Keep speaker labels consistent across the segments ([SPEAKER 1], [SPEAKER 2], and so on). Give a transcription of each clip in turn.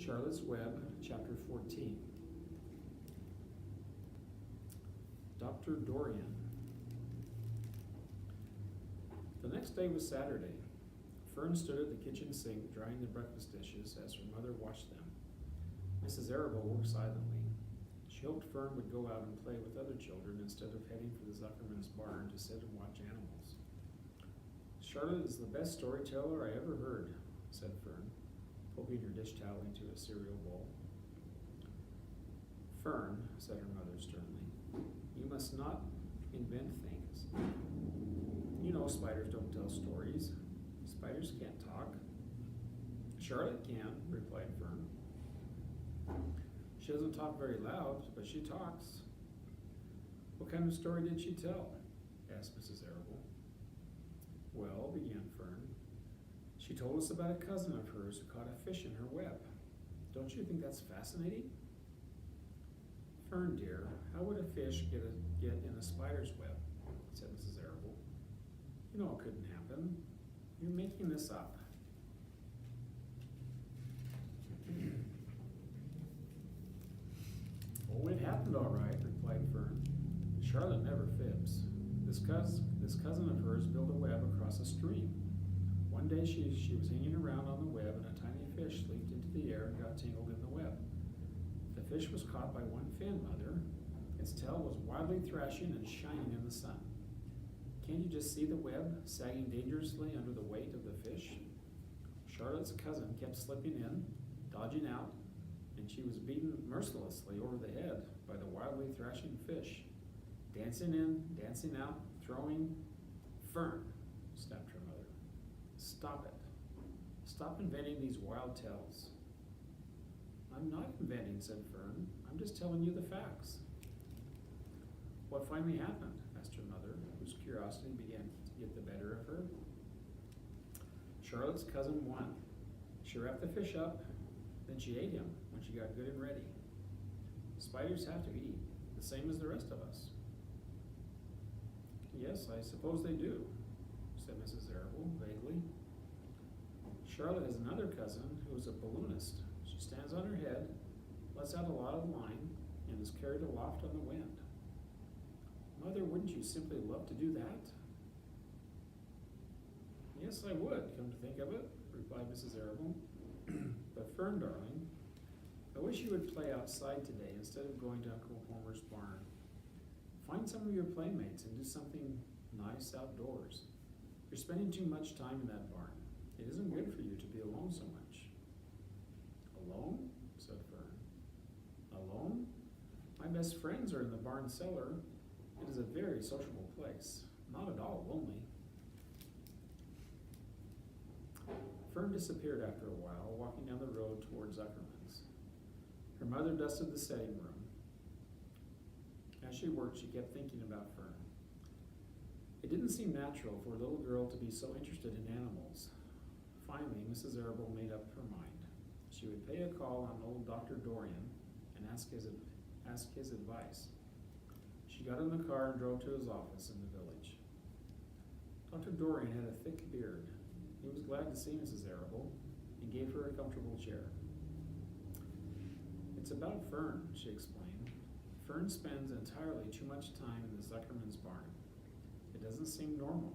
[SPEAKER 1] Charlotte's Web, Chapter 14. Dr. Dorian. The next day was Saturday. Fern stood at the kitchen sink drying the breakfast dishes as her mother washed them. Mrs. Arable worked silently. She hoped Fern would go out and play with other children instead of heading for the Zuckerman's barn to sit and watch animals. Charlotte is the best storyteller I ever heard, said Fern, poking her dish towel into a cereal bowl. Fern, said her mother sternly, you must not invent things. You know spiders don't tell stories. Spiders can't talk. Charlotte can, replied Fern. She doesn't talk very loud, but she talks. What kind of story did she tell? Asked Mrs. Arable. Well, began Fern, she told us about a cousin of hers who caught a fish in her web. Don't you think that's fascinating? Fern, dear, how would a fish get in a spider's web? Said Mrs. Arable. You know it couldn't happen. You're making this up. Oh, it happened all right, replied Fern. Charlotte never fibs. This cousin of hers built a web across a stream. One day she was hanging around on the web and a tiny fish leaped into the air and got tangled in the web. The fish was caught by one fin, Mother. Its tail was wildly thrashing and shining in the sun. Can't you just see the web sagging dangerously under the weight of the fish? Charlotte's cousin kept slipping in, dodging out, and she was beaten mercilessly over the head by the wildly thrashing fish. Dancing in, dancing out, throwing. Fern, snapped her mother. Stop it. Stop inventing these wild tales. I'm not inventing, said Fern. I'm just telling you the facts. What finally happened? Asked her mother, whose curiosity began to get the better of her. Charlotte's cousin won. She wrapped the fish up, then she ate him when she got good and ready. Spiders have to eat, the same as the rest of us. Yes, I suppose they do, said Mrs. Arable vaguely. Charlotte has another cousin who is a balloonist. She stands on her head, lets out a lot of line, and is carried aloft on the wind. Mother, wouldn't you simply love to do that? Yes, I would, come to think of it, replied Mrs. Arable. But Fern, darling, I wish you would play outside today instead of going to Uncle Homer's barn. Find some of your playmates and do something nice outdoors. You're spending too much time in that barn. It isn't good for you to be alone so much. Alone? Said Fern. Alone? My best friends are in the barn cellar. It is a very sociable place, not at all lonely. Fern disappeared after a while, walking down the road toward Zuckerman's. Her mother dusted the setting room. As she worked, she kept thinking about Fern. It didn't seem natural for a little girl to be so interested in animals. Finally, Mrs. Arable made up her mind. She would pay a call on old Dr. Dorian and ask his advice. She got in the car and drove to his office in the village. Dr. Dorian had a thick beard. He was glad to see Mrs. Arable and gave her a comfortable chair. It's about Fern, she explained. Fern spends entirely too much time in the Zuckerman's barn. It doesn't seem normal.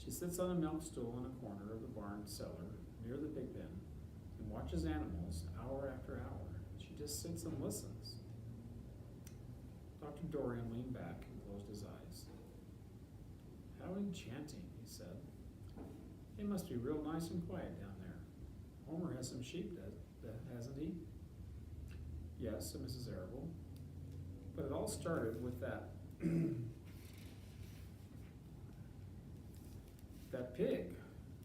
[SPEAKER 1] She sits on a milk stool in a corner of the barn cellar near the pig pen and watches animals hour after hour. She just sits and listens. Dr. Dorian leaned back and closed his eyes. How enchanting, he said. It must be real nice and quiet down there. Homer has some sheep, hasn't he? Yes, said Mrs. Arable. But it all started with that that pig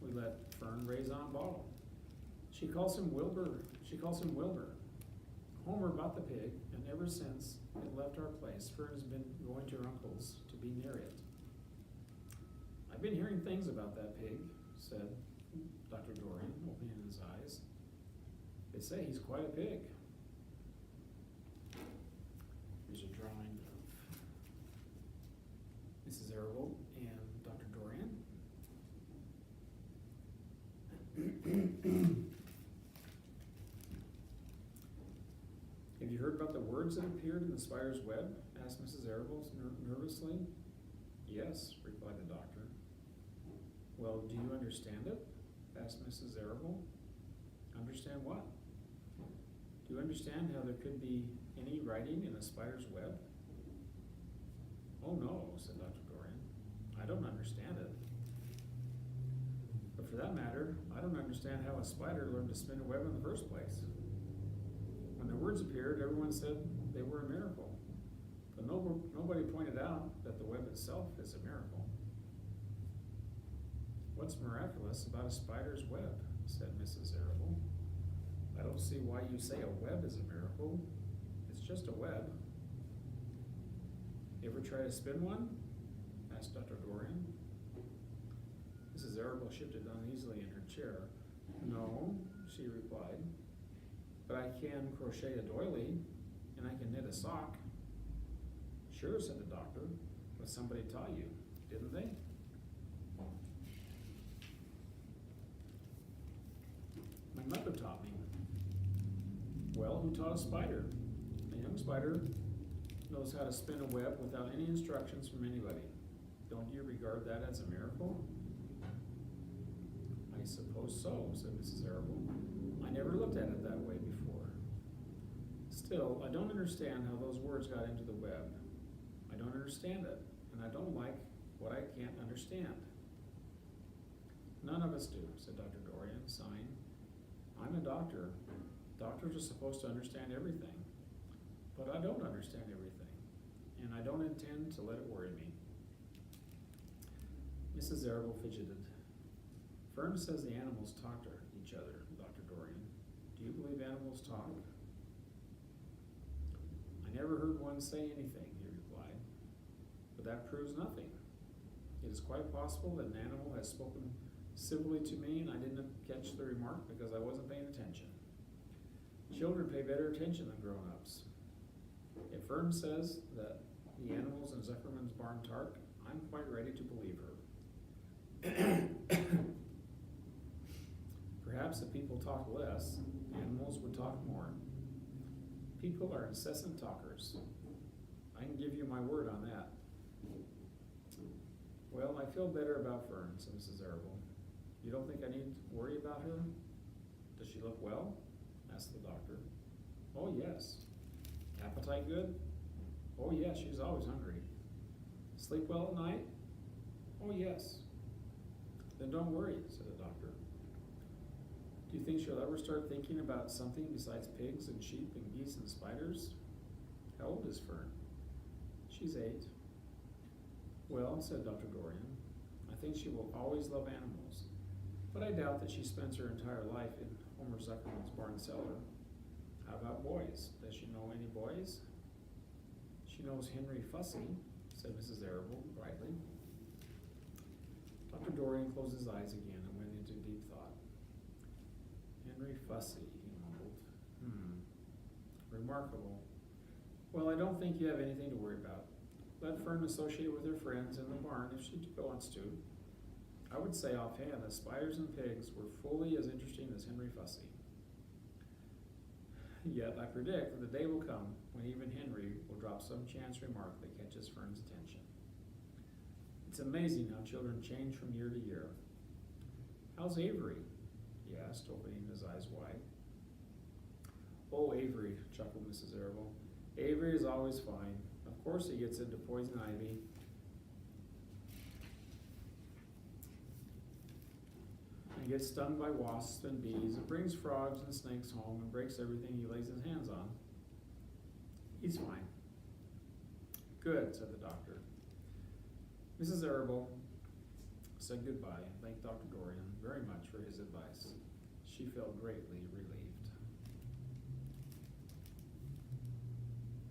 [SPEAKER 1] we let Fern raise on a bottle. She calls him Wilbur. Homer bought the pig, and ever since it left our place, Fern has been going to her uncle's to be near it. I've been hearing things about that pig, said Dr. Dorian, opening his eyes. They say he's quite a pig. Here's a drawing of Mrs. Arable and Dr. Dorian. you heard about the words that appeared in the spider's web? Asked Mrs. Arable nervously. Yes, replied the doctor. Well, do you understand it? Asked Mrs. Arable. Understand what? Do you understand how there could be any writing in a spider's web? Oh no, said Dr. Dorian. I don't understand it. But for that matter, I don't understand how a spider learned to spin a web in the first place. When the words appeared, everyone said they were a miracle. But nobody pointed out that the web itself is a miracle. What's miraculous about a spider's web? Said Mrs. Arable. I don't see why you say a web is a miracle. It's just a web. You ever try to spin one? Asked Dr. Dorian. Mrs. Arable shifted uneasily in her chair. No, she replied. But I can crochet a doily, and I can knit a sock. Sure, said the doctor. But somebody taught you, didn't they? My mother taught me. Well, who taught a spider? A young spider knows how to spin a web without any instructions from anybody. Don't you regard that as a miracle? I suppose so, said Mrs. Arable. I never looked at it that way before. Still, I don't understand how those words got into the web. I don't understand it, and I don't like what I can't understand. None of us do, said Dr. Dorian, sighing. I'm a doctor. Doctors are supposed to understand everything. But I don't understand everything, and I don't intend to let it worry me. Mrs. Arable fidgeted. Fern says the animals talk to each other, Dr. Dorian. Do you believe animals talk? I never heard one say anything, he replied. But that proves nothing. It is quite possible that an animal has spoken civilly to me and I didn't catch the remark because I wasn't paying attention. Children pay better attention than grown-ups. If Fern says that the animals in Zuckerman's barn talk, I'm quite ready to believe her. Perhaps if people talk less, animals would talk more. People are incessant talkers. I can give you my word on that. Well, I feel better about Fern, said Mrs. Arable. You don't think I need to worry about her? Does she look well? Asked the doctor. Oh, yes. Appetite good? Oh, yes, she's always hungry. Sleep well at night? Oh, yes. Then don't worry, said the doctor. Do you think she'll ever start thinking about something besides pigs and sheep and geese and spiders? How old is Fern? She's 8. Well, said Dr. Dorian, I think she will always love animals, but I doubt that she spends her entire life in Homer Zuckerman's barn cellar. How about boys? Does she know any boys? She knows Henry Fussy, said Mrs. Arable brightly. Dr. Dorian closed his eyes again and went into deep thought. Henry Fussy, he mumbled. Remarkable. Well, I don't think you have anything to worry about. Let Fern associate with her friends in the barn if she wants to. I would say offhand that spiders and pigs were fully as interesting as Henry Fussy. Yet I predict that the day will come when even Henry will drop some chance remark that catches Fern's attention. It's amazing how children change from year to year. How's Avery? He asked, opening his eyes wide. Oh, Avery, chuckled Mrs. Arable. Avery is always fine. Of course he gets into poison ivy. And gets stung by wasps and bees, and brings frogs and snakes home, and breaks everything he lays his hands on. He's fine. Good, said the doctor. Mrs. Arable said goodbye and thanked Dr. Dorian very much for his advice. She felt greatly relieved.